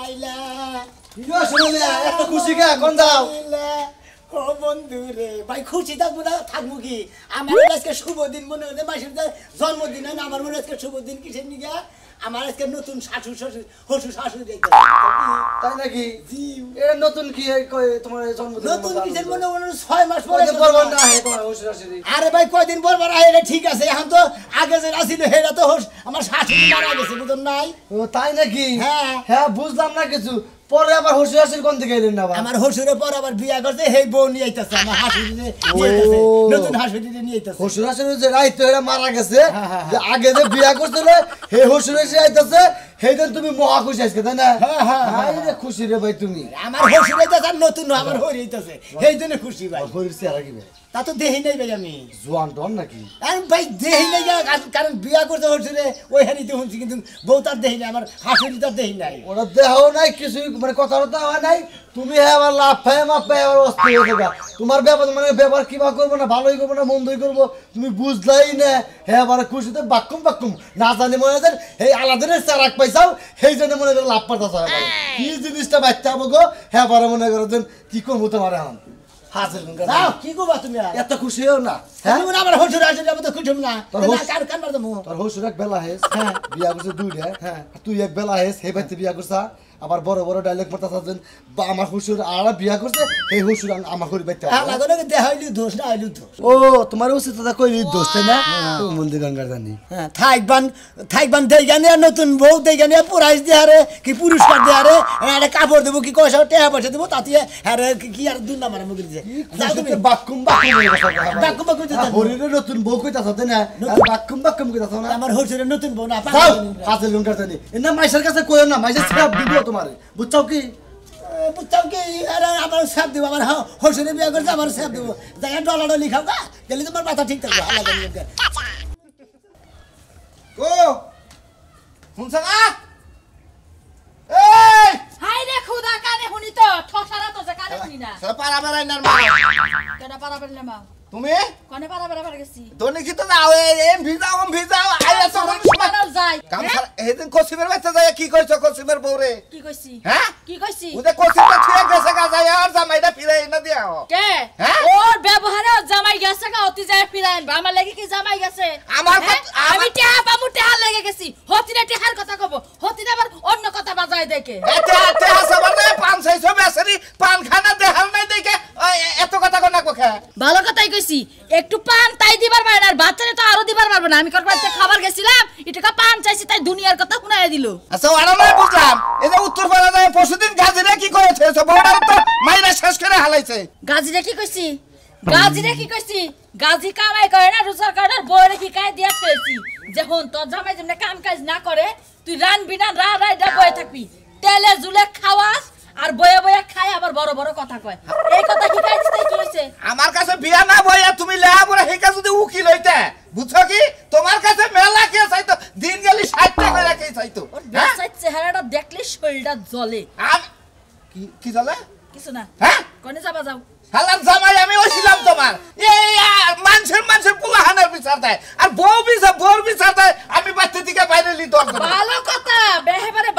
আইলা ইয়ো শুনলে এত খুশি কে কোন দাও ও বন্ধু রে ভাই খুশি থাকবো না থাকবো কি আমার আজকে শুভ দিন মনে হচ্ছে মাসের জন্মদিন না আমার মনে আজকে শুভ দিন কিসের নিগা আমার আজকে নতুন শাশুড় শ্বশুর শাশুড়ি দেখতে তাই নাকি জি এ নতুন কি তোমার জন্মদিন নতুন কিসের মনে 6 মাস পরে পরব না হে তোমার শ্বশুর শাশুড়ি আরে ভাই কয়দিন পর পর আইলে ঠিক আছে এখন তো আগে যে আসিল হেরা তো আমার শাশুড়ি মারা গেছে বুঝুন নাই ও তাই নাকি হ্যাঁ হ্যাঁ বুঝলাম না কিছু পরে আবার শ্বশুর শাশুড়ি কোন থেকে এলেন না আমার শ্বশুরের পর আবার বিয়া করতে হেই বউ নিয়ে আইতাছে আমার হাসুড়ি নিয়ে আইতাছে নতুন হাসুড়ি নিয়ে আইতাছে শ্বশুর শাশুড়ি যে রাইতে এরা মারা গেছে যে আগে যে বিয়া করছিল হে শ্বশুর এসে আইতাছে হেদিন তুমি মহা খুশি আজকে তাই না হাই রে খুশি রে ভাই তুমি আমার শ্বশুর আইতাছে নতুন আমার হরি আইতাছে সেই জন্য খুশি ভাই হরির চেহারা কি ভাই তা তো দেহি নাই ভাই আমি জোয়ান টন নাকি আর ভাই দেহি নাই কারণ বিয়া করতে শ্বশুরে ওই হানিতে শুনছি কিন্তু বউ তার দেহি নাই আমার হাসুড়ি তার দেহি নাই ওরা দেহ নাই কিছু মানে কথা কথা হয় নাই তুমি আবার লাভ পায় মাপ পায় আবার অস্থির হয়ে যাবে তোমার ব্যাপার মানে ব্যাপার কিবা করবো না ভালোই করবো না মন্দই করবো তুমি বুঝলাই না হ্যাঁ আবার খুশিতে বাক্কুম না জানি মনে হয় এই আলাদানের চারাক পাইছাও সেই জন্য মনে করে লাভ পাতা চায় কি জিনিসটা বাচ্চা হবো গো হ্যাঁ আবার মনে করো কি করবো তোমার এখন হাজির কি করবা তুমি এত খুশি হও না হ্যাঁ আমার শ্বশুর আসে যাবো তো খুঁজুম না কার কান্নার দেবো তোর শ্বশুর এক বেলা হেস হ্যাঁ বিয়া করছে দুইটা হ্যাঁ তুই এক বেলা হেস হে বাড়িতে বিয়া করছা আবার বড় বড় ডায়লগ মারতা থাকেন বা আমার শ্বশুর আর বিয়া করছে এই শ্বশুর আমার ঘরে বাইতে দেখাইলি দোষ না হইলি দোষ ও তোমার উচিত কথা কইলি দোষ তাই না মন্দির গঙ্গার জানি হ্যাঁ থাকবান দেখানে নতুন বউ দেখানে পুরাইশ দেহারে কি পুরস্কার দেহারে একটা কাপড় দেবো কি পয়সা টাকা পয়সা দেবো তাতে হ্যাঁ কি আর দুই নাম্বার মুখ দিছে বাক্কুম হরিণের নতুন বউ কইতাছ তাই না বাক্কুম কইতাছ না আমার শ্বশুরের নতুন বউ না হাজির গঙ্গার জানি এনা মাইশের কাছে কইও না মাইশের ছাপ দিও তোমারে বুঝছাও কি আমার সাপ দেবো আমার শ্বশুরে বিয়ে করছে আমার সাপ দেবো জায়গা ডলাডলি খাও গা গেলে তোমার মাথা ঠিক থাকবে আলাদা ও শুনছ না হাই রে খুদা কানে শুনি তো ঠসারা তো কানে শুনি না পারা বেড়াই না মা কেডা পারা বেরলে মা তুমি কোনে পারা বেরা গেছি দনি কি তো যাও এম ভিজাও আইয়া তো বানাল যাই কাম সারা হেদিন কসিমের বাচ্চা যায় কি কইছো কসিমের বউরে কি কইছি হ্যাঁ কি কইছি ওদে কসিমটা ঠিক গেছে গা যায় আর জামাইটা ফিরাই না দিও কে ওর ব্যবহারে জামাই গেছে গা অতি যায় ফিরাইন আমার লাগি কি জামাই গেছে আমার আমি টিয়া বামু টিয়া লাগে গেছি হতিনা টিহার কথা কব হতিনা আবার অন্য কথা বাজায় দেখে এতে হাসাবার দে 5-600 বেসরি পান খানা দেখাল নাই দেখে এত কথা কোনা কোখা ভালো কথাই কইছি একটু পান তাই দিবার পারে না আর বাচ্চারে তো আরো দিবার পারবে না আমি করবাতে খাবার গেছিলাম এটাকা পান চাইছি তাই দুনিয়ার কথা শুনাইয়া দিল আচ্ছা ওরা নয় বুঝলাম এই যে উত্তর পাড়া যায় পরশুদিন গাজিরা কি করেছে সব বড়ার তো মাইরা শেষ করে হালাইছে গাজিরে কি কইছি গাজি কামাই করে না রোজগার করে না বইরে কি কাই দিয়া থইছি যখন তোর জামাই যেমনে কাম কাজ না করে তুই রানবি না রাইডা বয়ে থাকবি তেলে জুলে খাওয়াস আর বয়ে বয়ে খায় আবার বড় বড় কথা কয় এই কথা কি কাইছিস তাই কি হইছে আমার কাছে বিয়া না বইয়া তুমি লেহা পড়া হেকা যদি উকিল হইতে বুঝছো কি তোমার কাছে মেলা কে চাইতো দিন গেলি 60 টাকা করে কে চাইতো ওর বেসাই চেহারাটা দেখলে শরীরটা জ্বলে কি জ্বলে কিছু না হ্যাঁ কোনে যাবা যাও শালার জামাই আমি ওইছিলাম তোমার এই মানুষের পুলাহানের বিচার দেয় আর বউ বিচার দেয় আমি বাচ্চা থেকে বাইরে লি দর ভালো কথা বেহেবারে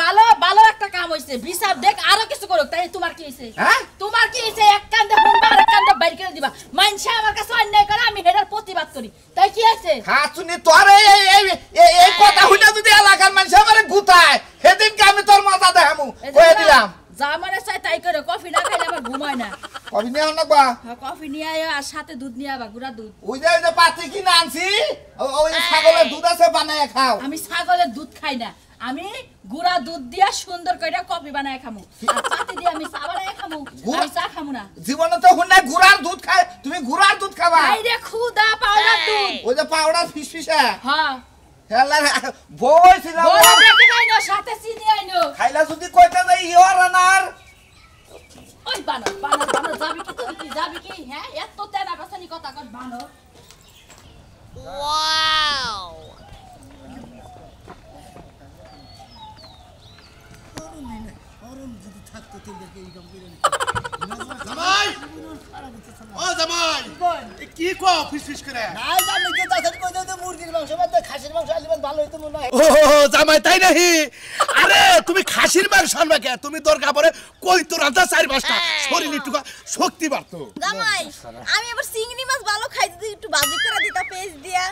ভালো একটা কাম হইছে বিচার দেখ আরো কিছু করুক তাই তোমার কি হইছে হ্যাঁ তোমার কি হইছে এক কান্দে হুনবা আর এক কান্দে বাইর করে দিবা মাইনসা আমার কাছে অন্যায় করে আমি হেডার প্রতিবাদ করি তাই কি হইছে হ্যাঁ শুনি তোর এই কথা হইনা যদি এলাকার মানুষ আমারে গুতায় সেদিনকে আমি তোর মজা দেখামু কইয়া দিলাম যা মনে চাই তাই করে কফি না খাইলে আমার ঘুম হয় না কফি নিয়ে আনবা কফি নিয়ে আয় আর সাথে দুধ নিয়ে আবা গুড়া দুধ ওই যে পাতি কিনে আনছি ওই ছাগলের দুধ আছে বানায় খাও আমি ছাগলের দুধ খাই না আমি গুড়া দুধ দিয়া সুন্দর কইরা কফি বানায় খামু আর পাতি দিয়া আমি চা বানায় খামু আমি চা খামু না জীবনে তো হুন্না গুড়ার দুধ খায় তুমি গুড়ার দুধ খাবা আই রে খুদা পাউডার দুধ ওই যে পাউডার ফিসফিসা হ্যাঁ হেলা বই ছিল বড় দেখে নাইনো সাথে চিনি আইনো খাইলা যদি কইতা যাই ইওর আনার ওই বানর যাবি কি হ্যাঁ এত তেনা বাসানি কথা কর বানর ওয়াও জামাই ও জামাই কি কো ফিসফিস করে নাই জানি কে তাছাড়া কই দাও মুরগির মাংস ভাত খাসি খাসির মাংস আনলে ভালো হইতো মনে হয়। ও জামাই তাই নাহি? আরে তুমি খাসির মাংস আনবা কে? তুমি দরকার পড়ে কই তো রান্না 4-5টা শরীর একটু শক্তি বাড়তো। জামাই আমি আবার চিংড়ি মাছ ভালো খাই, যদি একটু ভাজি করে দিতা পেঁয়াজ দিয়া।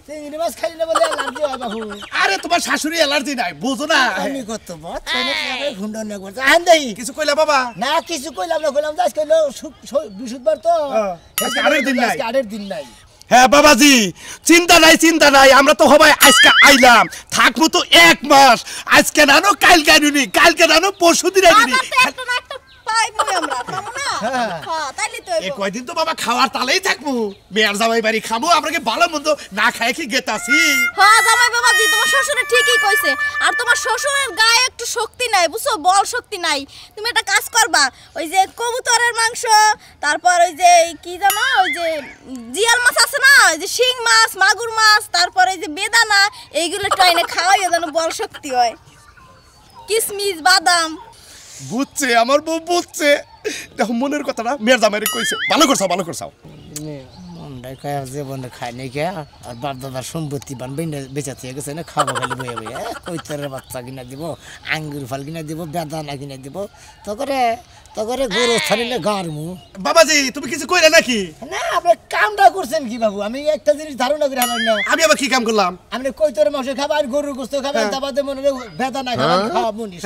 চিংড়ি মাছ খাই না বলে অ্যালার্জি হয় বাবু। আরে তোমার শাশুড়ি অ্যালার্জি নাই বুঝো না? আমি কত বত ঘুন্ডন না করতে আন দেই কিছু কইলা বাবা? না কিছু কইলাম না, কইলাম যে আজকে হলো বৃহস্পতিবার তো আজকে আরেক দিন নাই। আজকে আরেক দিন নাই। হ্যাঁ বাবাজি, চিন্তা নাই, আমরা তো সবাই আজকে আইলাম, থাকবো তো 1 মাস। আজকে নানো কালকে আনুনি, কালকে নানো পরশু দিন আনুনি। একটা না একটা পাই মনে আমরা খাবো না। হ্যাঁ তাইলে তো এই কয়দিন তো বাবা খাওয়ার তালেই থাকবো, মেয়ের জামাই বাড়ি খাবো, আমরা কি ভালো মন্দ না খাই কি গেতাছি? হ্যাঁ জামাই বাবাজি তোমার শ্বশুরে ঠিকই কইছে, আর তোমার শ্বশুরের গায়ে একটু শক্তি নাই বুঝছো, বল শক্তি নাই। তুমি একটা কাজ করবা, ওই যে কবুতরের মাংস, তারপর ওই যে কি জানো ওই যে জিয়াল মাছ আছে না, ওই যে শিং মাছ, মাগুর মাছ, তারপর এই যে বেদানা, এইগুলো টাইনে খাওয়াইয়া যেন বল শক্তি হয়। কিশমিশ, বাদাম। বুঝছে আমার বউ, বুঝছে। দেখো মনের কথাটা মেয়ের জামাইরে কইছে, ভালো করছাও, ভালো করছাও। মন্ডাই খায় জীবনে খায় নাই কে, আর বাপ দাদার সম্পত্তি বানবে বেঁচে থেকে গেছে না, খাবো খালি বইয়া বইয়া। কৈতরের বাচ্চা কিনা দিব, আঙ্গুর ফল কিনা দিব, বেদানা কিনা দিব, তকরে গরু ছাড়িলে গারমু। বাবাজি তুমি কিছু কইলে নাকি? না আপনি কামটা করছেন কি বাবু? আমি একটা জিনিস ধারণা করে হারান না। আমি আবার কি কাম করলাম? আপনি কৈতরের মাংস খাবার, গরুর গোস্ত খাবার, তাবাদে মনে হয় বেদানা খাবার, খাওয়াবো নি,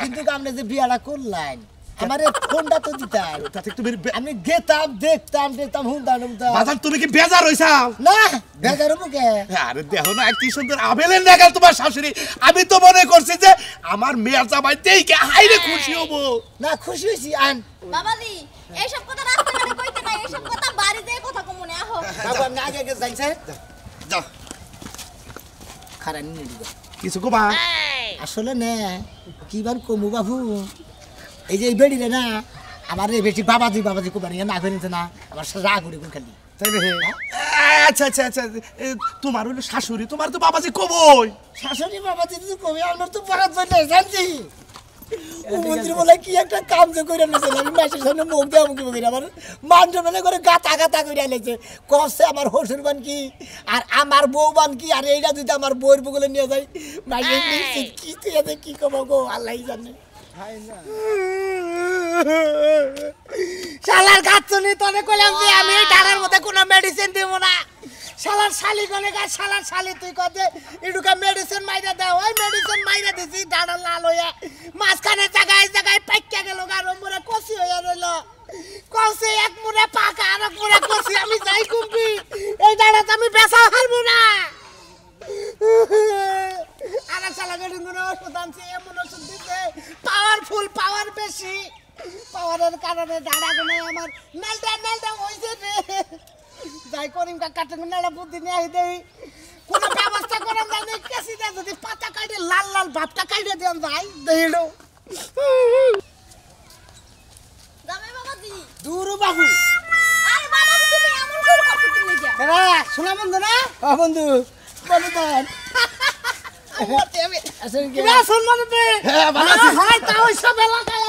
কিন্তু আপনি যে বিয়াটা করলেন আমারে ফোনটা তো দিতেন, তাতে তুমি আমি গেতাম দেখতাম হুমতাম। বাজার তুমি কি বেজার হইছাও? না বেজার মুখে আরে দেখো না কি সুন্দর আবেলের নাগাল তোমার শাশুড়ি। আমি তো মনে করছি যে আমার মেয়ের জামাই দেখে হাইরে খুশি হবো। না খুশি হইছি। আন বাবাজি এইসব কথা রাস্তাঘাটে কইতে নাই, এইসব কথা বাড়িতে কথা কমনে আহো। বাবু আপনি আগে আগে যাইছেন, যাও খারাপ নিয়ে দিব কিছু কবা। আসলে না কিবার কমু বাবু, এই যে এই বেড়ি রে না আমার এই বেশি বাবাজি কোবানি না করিতে না, আমার রাগ উড়ে কোন খালি। তাই রে? আচ্ছা আচ্ছা আচ্ছা, তোমার হলো শাশুড়ি, তোমার তো বাবাজি কবই। শাশুড়ি বাবাজি তো কবি, আমার তো পড়াত বলে জানছি মন্ত্রী বলে কি একটা কাম যে কইরা নিছে, আমি মাসের সামনে মুখ দেওয়া মুখে বলি, আমার মান জমেলে করে গাতা কইরা আইছে, কসে আমার শ্বশুর বান কি আর আমার বউ বান কি, আর এইটা যদি আমার বউয়ের বগলে নিয়ে যাই মাসের নিশ্চিত কি তুই এতে কি কব গো আল্লাহই জানে। শালার গাছনি তনে কইলাম যে আমি এই ডাড়ার মধ্যে কোনো মেডিসিন দেব না, শালার শালি গনে গা, শালার শালি তুই কতে ইডুকা মেডিসিন মাইরা দাও, ওই মেডিসিন মাইরা দিছি, ডাড়া লাল হইয়া মাঝখানে জায়গায় পাইকা গেল, গারম মুড়ে কষি হইয়া রইল, কষি এক মুড়ে পাকা আর এক মুড়ে কষি, আমি যাই কুম্পি এই ডাড়াতে আমি বেচা হারবো না। আরে শালা গড়ি গুলো ওষুধ আনছে, এমন ওষুধ দিতে পাওয়ারফুল, পাওয়ার বেশি, পাওয়ারের কারণে ডাড়া গুলো আমার নেলটা হইছে রে। যাই করিম কাটা নেড়া বুদ্ধি নিয়ে আই দেই, কোন ব্যবস্থা করেন জানি, কেসিটা যদি পাতা কাটে লাল ভাবটা কাটে দেন যাই দেইলো। জামাই বাবাজি দূর বাবু। আরে বাবাজি তুমি এমন করে কথা তুমি যা এরা শোনা বন্ধু না? বন্ধু বন্ধুদান আসলে কি শুন মানে হ্যাঁ ভালো আছি। হাই তাও সব এলাকায়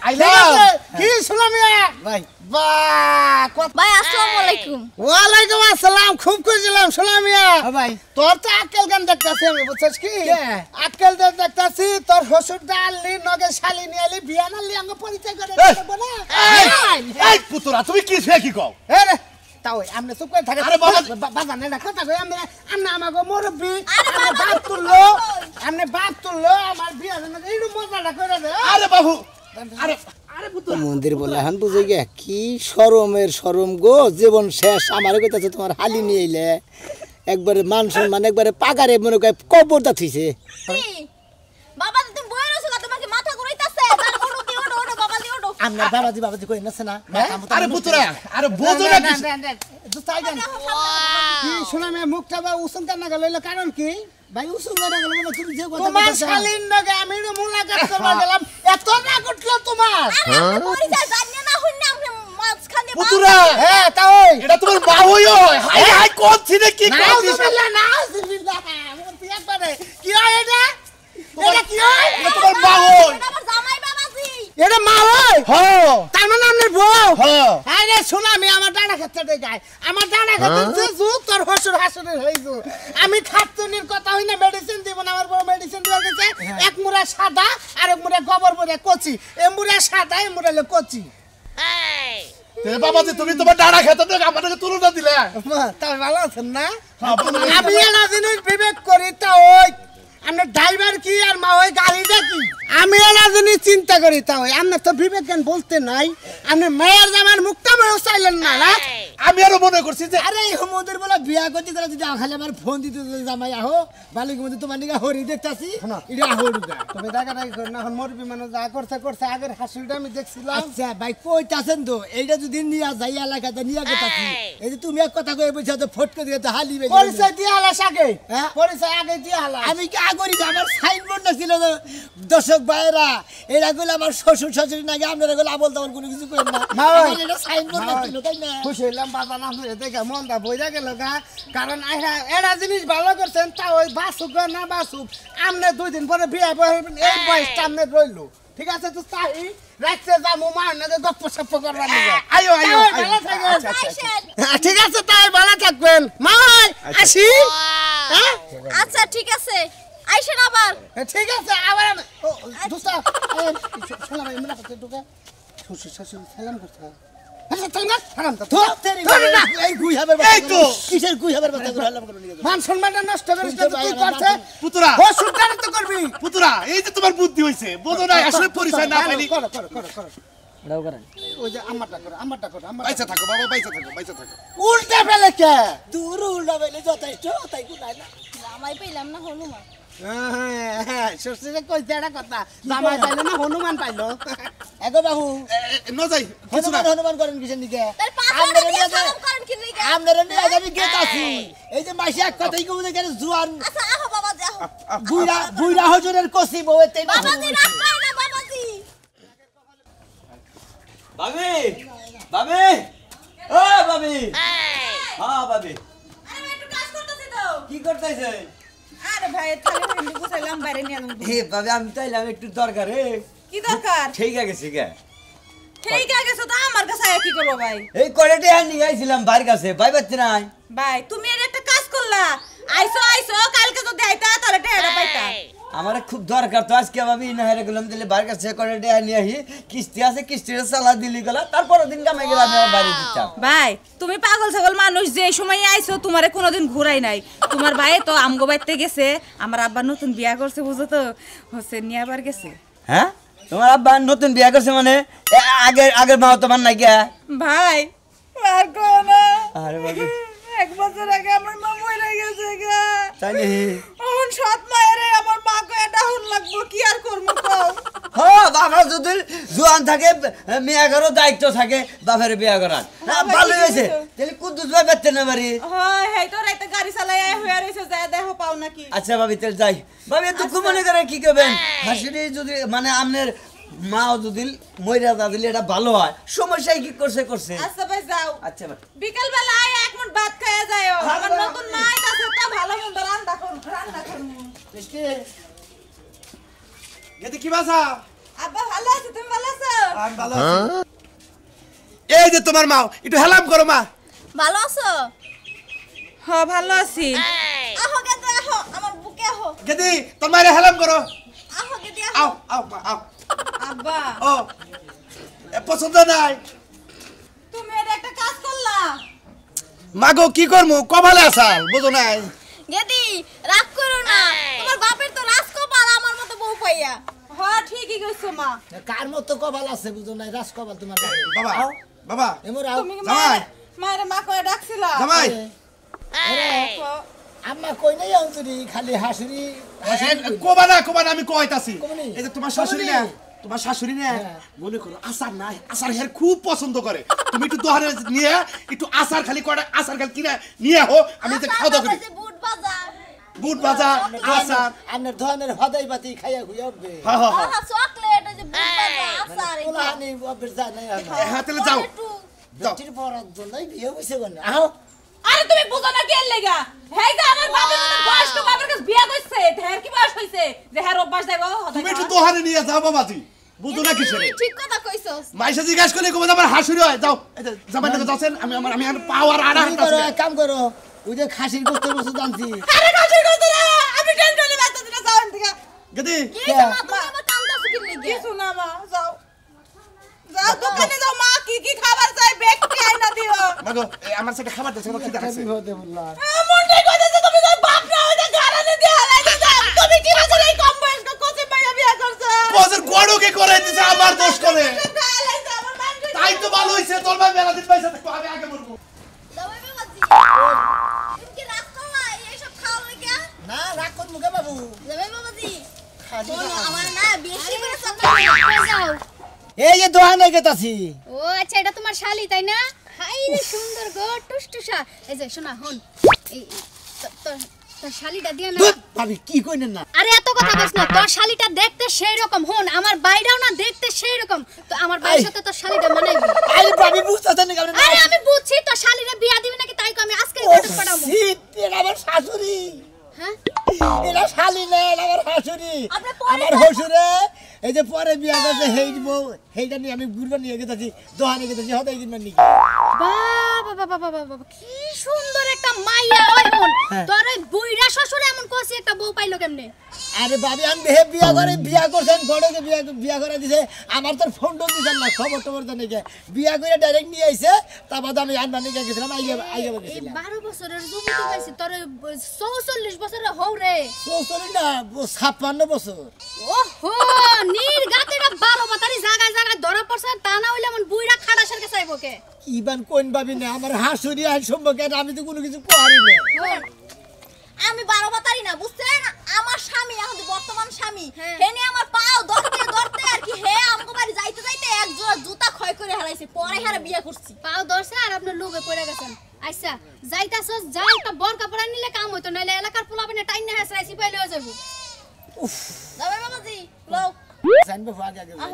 আইলা। কি শুনলাম ভাই? বাহ ভাই আসসালামু আলাইকুম। ওয়ালাইকুম আসসালাম, খুব খুশিলাম সোনামিয়া ভাই। তোর তো আক্কেল গান দেখতাছি আমি, বুঝছিস কি আক্কেল দেখতাছি, তোর শ্বশুর ডাললি নগে শালি নিয়ে আলি বিয়া নালি আঙ্গ পরিচয় করে দেব না। এই পুতরা তুমি কি সে কি কও? এ রে তাও আমনে চুপ করে থাকে। আরে বাবা বাবা না কথা কই, আমনে আমাগো মুরব্বি, আরে আমনে বাবা, বাপ তুললো আমার বিয়া না, এইটু মজাটা করে দে। আরে বাবু আরে মন্দির বলে এখন বুঝে গে কি শরম গো, জীবন শেষ। আমার কইতাছে তোমার হালি নিয়ে এলে একবারে মান সম্মান একবারে পাগারে মনে করে কবরটা থইছে। বাবাজি তুমি বইর আছো, তোমাকে মাথা ঘুরাইতাছে, ওঠো কি ওঠো বাবাজি ওঠো। আপনার বাবাজি কই নাছে না? আরে পুতরা আরে বোঝো না কি? কি শোনা মে মুখটা বা উসুম কান্না গেল, কারণ কি ভাই উসুম কান্না গেল মানে তুমি যে কথা তোমার শালীন নগে আমি মুলাকাত করবা গেলাম, এত না করলো তোমার পরিচয় জানিয়ে না হইনা আমরা মাঝখানে পুতরা হ্যাঁ তাও এটা তোমার মা হইও। হাই হাই কোন ছিনে কি করছিস? নাউজুবিল্লাহ মুতি একবারে কি হয় এটা? এটা কি হয়? এটা তোমার মা হই। এটা আমার জামাই বাবাজি। এটা মা হয়? হ্যাঁ তার মানে আপনার বউ হ্যাঁ আরে শোনা আমি আমার ডানা ক্ষেত্রে গায় আমার ডানা ক্ষেত্রে জুত তোর হসুর হাসুরের হইছো আমি খাতুনির কথা হই না মেডিসিন দিব না আমার বউ মেডিসিন দিবা গেছে এক মুড়া সাদা আর এক মুড়া গোবর ভরে কচি এ মুড়া সাদা এ মুড়া হলো কচি তাহলে বাবাজি তুমি তোমার ডানা খেতে তো আমাদেরকে তুলনা দিলে তাই ভালো আছেন না হ্যাঁ, ভালো আছি। আমি একটা জিনিস বিবেক করি তা ওই আপনার ড্রাইভার কি আর মা ওই গাড়িটা কি আমি একটা জিনিস চিন্তা করি তা ওই আপনার তো বিবেক জ্ঞান বলতে নাই আপনি মেয়ের জামার মুখটা মনে চাইলেন না না আমি আরো মনে করছি যে আরে এই সমুদ্রের বলে বিয়া করতে গেলে যদি খালি আমার ফোন দিতে জামাই আহো বালিক মধ্যে তোমার নিকা হরি দেখতাছি এটা হরুগা তুমি দেখা নাই করেন এখন মরবি মানে যা করছে আগের হাসিটা আমি দেখছিলাম আচ্ছা ভাই কইতাছেন তো এইটা যদি নিয়া যাই এলাকাতে নিয়া গেতাছি এই যে তুমি এক কথা কই বলছো তো ফটকে দিয়ে তো হালি বেজে পরিচয় দিয়ে হালাস আগে হ্যাঁ? পরিচয় আগে দিয়ে হালাস আমি কি আগরি আমার সাইনবোর্ড না ছিল দর্শক ভাইরা এরা গুলো আমার শ্বশুর শাশুড়ি নাকি আপনারা গুলো আমল তেমন কোনো কিছু করেন না মা ওই, আমার এটা সাইনবোর্ড না ছিল তাই না খুশি হইলাম বাবা না হয়ে দেখে মনটা বইরা গেল গা কারণ এরা জিনিস ভালো করছেন তা ওই বাসুক না বাসুক আমনে 2 দিন পরে বিয়ে এই বয়সটা আমনে রইলো ঠিক আছে তো তাই রাখতে যাবো মা না গপ্প সপ্প করবার নিয়ে আয়ো আয়ো তাই আয়ো। ভালো থাকেন। আইসেন। ঠিক আছে তাই ভালো থাকবেন মা আসি হ্যাঁ আচ্ছা ঠিক আছে আইসেন আবার ঠিক আছে আবার দুসা সালাম ইমরা করতে ঢুকে শ্বশুর শাশুড়ি সালাম করতে আচ্ছা তাই না সালাম তো তো তেরি ধরে না। এই গুই হাবের এই তো। কিসের গুই হাবের কথা করে আলাপ করে নিয়ে যাও মান সম্মানটা নষ্ট করিস না তুই করছে পুতুরা ও সুদার তো করবি পুতুরা এই যে তোমার বুদ্ধি হইছে বোঝো না আসলে পরিচয় না পাইনি করো ওই যে আমারটা করো আমারটা বাইসা থাকো বাবা বাইসা থাকো উল্টে ফেলে কে দূর উল্টা বেলে যথেষ্ট তাই কোথায় না জামাই পেলাম না হনুমান শ্বশুরে কইছে একটা কথা জামাই পাইলো না হনুমান পাইলো এগো বাবু ন যাই কিছু না হনুমান করেন কিসের দিকে তার পাছাটা দিয়ে সালাম করেন কি লিগা আপনারা নিয়ে আমি গেত আছি এই যে মাসি এক কথাই কমে দেখে জুয়ান আচ্ছা আহো বাবাজি আহো বুইরা হজুরের কসি বউ এতে বাবাজি রাগ করে না বাবাজি ভাবি ভাবি ও ভাবি হ্যাঁ ভাবি আরে একটু কাজ করতেছি তো কি করতেছে আরে ভাই থালি হিন্দি গুছাইলাম বাইরে নিয়ে আলম হে ভাবি আমি চাইলাম একটু দরকার হে কি দরকার ঠিক আছে কে ঠিক আছে তো আমার কাছে আয়া কি করবো ভাই এই কলেটে হান্ডি গাইছিলাম বাড়ির কাছে ভাই পাচ্ছি নাই ভাই তুমি এর একটা কাজ করলা আইসো কালকে যদি আইতা তাহলে টেহাটা পাইতা আমার খুব দরকার তো আজকে ভাবি না হেরে গেলাম তাহলে বাড়ির কাছে কলেটে হান্ডি আহি কিস্তি আছে কিস্তিটা চালা দিলি গেলা তারপর দিন কামাই গেলাম আমি আমার বাড়ি দিতাম ভাই তুমি পাগল ছাগল মানুষ যে সময় আইছো তোমারে কোনোদিন ঘুরাই নাই তোমার ভাই তো আমগো বাইতে গেছে আমার আব্বা নতুন বিয়া করছে বুঝো তো হচ্ছে নিয়ে আবার গেছে হ্যাঁ তোমার আব্বা নতুন বিয়া করছে মানে আগের মা তোমার নাই গিয়া ভাই আর কো না আরে ভাবি 1 বছর আগে আমার মা মরে গেছে গা তাই নাকি? এখন সৎ মায়ের আমার মাকে এটা হুন লাগবো কি আর করবো কও হ্যাঁ বাবা যদি জোয়ান থাকে মেয়া ঘরও দায়িত্ব থাকে বাপের বিয়া করার ভালো হয়েছে তাহলে কুদ্দুস ভাই বেচতে না পারি হয় হেই তো রাইতে গাড়ি চালাই হয়ে রইছে যা দেখো পাও নাকি আচ্ছা ভাবি তাহলে যাই ভাবি দুঃখ মনে করে কি করবেন হাসিরি যদি মানে আপনার মাও যদি মইরা যা দিলে এটা ভালো হয় সমস্যায় কি করছে আচ্ছা ভাই যাও আচ্ছা ভাই বিকাল বেলা আয় এক মুঠ ভাত খাইয়া যাও আমার নতুন মাই কাছে তা ভালো মন্দ রান্না করুন মিষ্টি গেতে কি বাসা আব্বা ভালো আছে তুমি ভালো আছো আমি ভালো আছি এই যে তোমার মা একটু হেলাম করো মা ভালো আছো হ্যাঁ ভালো আছি আহো গেতে আহো আমার বুকে আহো গেদি তোর মায়ের হেলাম করো আহো গেতে আও আহো আও মা, আও আব্বা ও পছন্দ নাই তুমি এটা একটা কাজ করলা মাগো কি করমু কপালে আসাল বুঝো নাই গেদি রাগ করো না তোমার বাপের তো রাজকপাল আমার মতো বউ পাইয়া হ্যাঁ ঠিকই কইছো মা কার মতো কপাল আছে বুঝো নাই রাস কপাল তোমার বাবা বাবা এমর আও তুমি জামাই মায়ের মা কয়ে ডাকছিলা জামাই আম্মা কই নাই অন্তরি খালি হাসুরি কোবা না আমি কইতাছি কবানি? এই যে তোমার শাশুড়ি না তোমার শাশুড়ি না মনে করো আচার নাই আচার হের খুব পছন্দ করে তুমি একটু দোহারে নিয়ে একটু আচার খালি কয়টা আচার খালি কিনা নিয়ে আহো আমি যে খাওয়া দাওয়া করি বুট বাজার বুট ভাজা আচার আপনার ধরনের হদাই বাতি খাইয়া খুইয়া উঠবে হ্যাঁ হ্যাঁ হ্যাঁ আহা চকলেট ওই যে বুট বাজার আচার কোলা হানি অভ্যেস যায় নাই হ্যাঁ তাহলে যাও যাও বেটির পড়ার জন্যই বিয়ে হইছে কোন আও আরে তুমি বুঝো না কেন লাগা হেই যে আমার বাপের মতো বয়স্ক বাপের কাছে বিয়া কইছে হের কি বয়স হইছে যে হের অভ্যাস দেব তুমি একটু দোহারে নিয়ে যাও বাবাজি বুঝো না কিসের তুই ঠিক কথা কইছস। মাইসা জিজ্ঞাসা করলে কবে আমার হাসুরি হয় যাও এই যে জামাই টাকা যাচ্ছেন আমি আর পাওয়ার আড়া তুমি করো, এক কাম করো, ওই যে খাসির গোস্তের বস্তু আনছি। আরে কাছে কইতে না আমি টেনশনে বাঁচতে না যাওন থেকে গদি কি হইছে মা, তুমি আমার কান্দাছো কি লাগি? কিছু না মা যাও যাও দোকানে যাও মা কি কি খাবার চাই ব্যক্তি আইনা দিও মাগো আমার সাথে খাবার দিছে কি দেখাচ্ছে বিপদে বললাম। মন্ডে কইতেছে তুমি তো বাপ না হইতে গারানে দিয়ে হালাইতে যাও তুমি কি বছর এই কম বয়স্ক কোচে মাইয়া বিয়া করছো বছর গড়কে করে দিছে আমার দোষ করে হালাইতে আমার মান তাই তো ভালো হইছে তোর ভাই মেলা দিন পয়সা থাকতো আমি আগে মরবো জামাই বাবাজি, তুমি কি রাগ করলা এইসব খাওয়া লাগা? না, রাগ করবো কে বাবু? জামাই বাবাজি, খাসি শোনো, খাও। আমার না বেশি করে চকলেট যাও। এই যে দোকানে গেতাছি। ও আচ্ছা এটা তোমার শালি তাই না? হাই রে সুন্দর গো টুসটুসা। এই যে শোনা হন এই তোর শালিটা দিয়ে না। ধুৎ, ভাবি কি কইনেন না? আরে এত কথা বলছ না, তোর শালিটা দেখতে সেই রকম হন, আমার বাইরাও না দেখতে সেই রকম। তো আমার বাইরের সাথে তোর শালিটা মানাইবি। আরে ভাবি বুঝতাছেন না কেমন? আরে আমি বুঝছি তোর শালিরে বিয়া দিবি নাকি তাই কো আমি আজকেই ঘটক পাঠাবো। শীত, এরা আমার শাশুড়ি। হ্যাঁ এরা শালি না, এরা আমার শাশুড়ি। আপনি পরে আমার হসুরে এই যে পরে বিয়া করছে সেইটা নিয়ে আমি ঘুরবা নিয়ে গেতাছি, দোকানে গেতাছি, হতাই কিনবার নিয়ে। বাবা বাবা বাবা বাবা কি সুন্দর একটা মাইয়া ওই হন। হ্যাঁ। তোর ওই বুইড়া শ্বশুর এমন কইছে একটা বউ পাইলো কেমনে? আরে ভাবি আমি বিয়া করছেন, গড়কে বিয়া করে দিছে, আমার তোর ফোন টোন দিছেন না, খবর টবর জানে কে বিয়া করে ডাইরেক্ট নিয়ে আইছে, তারপর আমি আনবার নিয়ে গেছিলাম, আইয়া এই গেছিলাম। 12 বছরের যুবতী পাইছে তোর 44 বছরের হও রে। 54 না, 56 বছর। ওহো নির্গাতেরা 12 বাতারি জায়গায় জায়গায় ধরা পড়ছে, তা না হইলে এমন বুইড়া খাড়াসের কাছে আইবো কে? ইবান কোন ভাবি না, আমার হাসুরি আইন সম্পর্কে আমি তো কোনো কিছু পারি না। আমি 12 বাতারি না, বুঝছেন? আমার স্বামী এখন বর্তমান স্বামী, হ্যাঁ। হে নিয়ে আমার পাও ধরতে আর কি হে আমগো বাড়ি যাইতে যাইতে এক জোড়া জুতা ক্ষয় করে হারাইছে, পরে হারা বিয়ে করছি। পাও ধরছে আর আপনার লোভে পড়ে গেছেন। আচ্ছা যাইতাছস যা, একটা বড় কাপড় নিলে কাম হইতো, নাইলে এলাকার পোলাপনে টাইন না হাসরাইছি পাইলে হয়ে যাবো। জামাই বাবাজি, লও। জানবে আগে আগে যাই।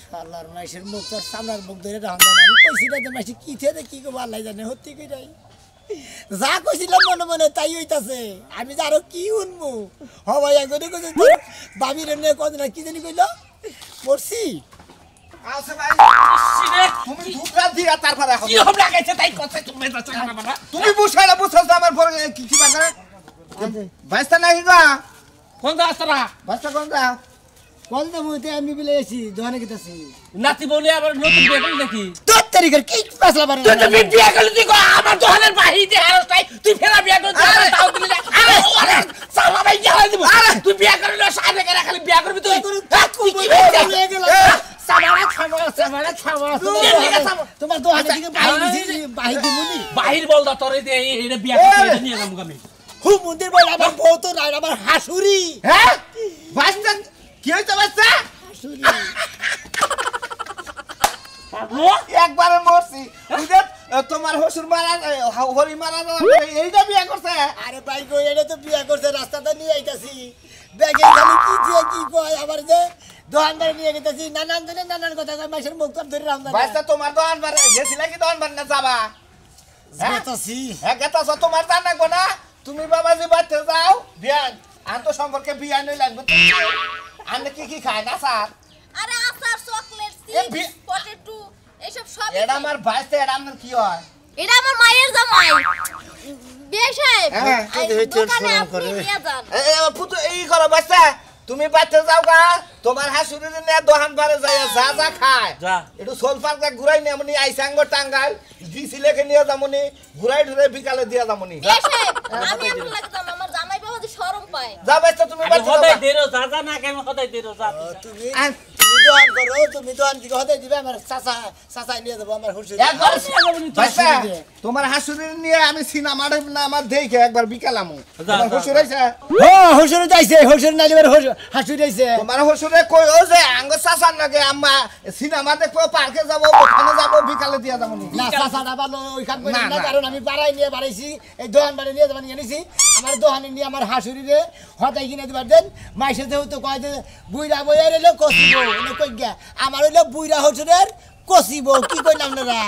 শালার মাইশের মুখ তোর সামনের মুখ ধরে রাখুন দেয় না। আমি কইছিলাম যে মাইশে কি থেকে কি করবো আল্লাহ জানে, হত্যি কি নাই। যা কইছিলাম মনে মনে তাই হইতাছে, আমি যে আরো কি উনমু হবাই আগে কইছে তোর বাবির এমনি কত না কি জানি কইল মরছি। আছে ভাই তুমি ধুকরা দিয়া তারপরে এখন কি হব লাগাইছে তাই কথা তুমি যাচ্ছ না বাবা তুমি বুঝাইলা বুঝছস আমার পরে কি বাজারে বাইস্তা নাই গা কোন রাস্তা বাইস্তা কোন যা কল দে মুতে আমি বিলে এসি দোকানে গেতাছি। নাতি বলি আবার নতুন বিয়ে করলি নাকি তোর তারিখের কি পাসলা বারে তুই বিয়ে করলি তুই আমার দোকানের বাহিরে হারস তাই তুই ফেরা বিয়ে করলি তাও দিলি না আরে আরে সালা ভাই গেলাই দিব তুই বিয়ে করলি না সামনে করে খালি বিয়ে করবি তুই তুই কি নিয়ে গেল সামারা তোমার দোকানে দিকে বাহি দিমুনি বাহির বল দা তোরে দে এইটা বিয়ে করতে নিয়ে যাবো আমি হু মন্দির বল আমার বউ তো নাই, আমার হাসুরি। হ্যাঁ বাইস্তা কি হইছে বাইস্তা হাসুরি একবারে মরছি বুঝছ তোমার হসুর মারা হরি মারা এইটা বিয়ে করছে আরে ভাই গো এটা তো বিয়া করছে, রাস্তাতে নিয়ে আইতাছি, ব্যাগে খালি কি যে কি কয়, আবার যে দোকান বাড়ি নিয়ে গেতেছি, নানান কথা কয়, মাসের মুখ কাপ ধরে রাখলাম বাইস্তা তোমার দোকান বারে গেছিলা কি দোকান বারে না যাবা যেতাছি। হ্যাঁ গেতাছ তোমার জান নাকবো না তুমি বাবাজি বাড়তে যাও বিয়ান আর তো সম্পর্কে বিয়ান নই লাগবে আপনি কি খায় না স্যার আরে আচার, চকলেট, এ চিপস, পটেটো এইসব সব। এটা আমার বাইস্তা এটা আপনার কি হয় এটা আমার মায়ের জামাই। বিয়ে সাহেব, হ্যাঁ, দোকানে আপনি নিয়ে যান। পুতু এই করো বাইস্তা তুমি বাড়তে যাও গা তোমার হাসুরি নিয়ে দোকান বারে যাই যা যা খায় যা একটু সোল পার্ক ঘুরাই নিয়ে আমনি আইসাঙ্গ টাঙ্গাল দিছিলেকে নিয়ে যামনি ঘুরাই ঢুরে বিকালে দিয়ে যামনি বিয়ে সাহেব, আমি এমন লাগতাম আমার জামাই বাবাজি শরম পায়। যা বাইস্তা তুমি আমি বাড়তে যাও হদাই গা। দেরো যা যা না কেন হদাই দেরো যা তুমি দোকান করো, তুমি দোকান কি হতে দিবে, আমার চাচা নিয়ে যাবো আমার হুসুরি। একবার বাইস্তা হাসুরি দিয়ে। তোমার হাসুরি নিয়ে আমি সিনেমা না আমার দেখে একবার বিকালামু যা, তোমার যা, হুসুর হইছে হুসুরি যাইছে, হুসুরি নাইলে হাসুরি যাইছে। তোমার হুসুরে কই ও যে আঙ্গ চাচার নাকি আম্মা সিনেমা দেখবো পার্কে যাবো ওখানে যাবো বিকালে দিয়ে যামনি না চাচাটা ভালো ওই কাম করি না, না, না। কারণ আমি বাড়াই নিয়ে বাড়াইছি, এই দোকান বাড়ি নিয়ে যাবার নিয়ে নিছি, আমার দোকানে নিয়ে আমার হাসুরিরে হতাই কিনে দিবার দেন। মাইসে যেহেতু কয় যে বুইরা বইয়া রইলো কষিব, কই গা আমার হইলো বুইরা হসুরের কষিব, কি কইলাম না।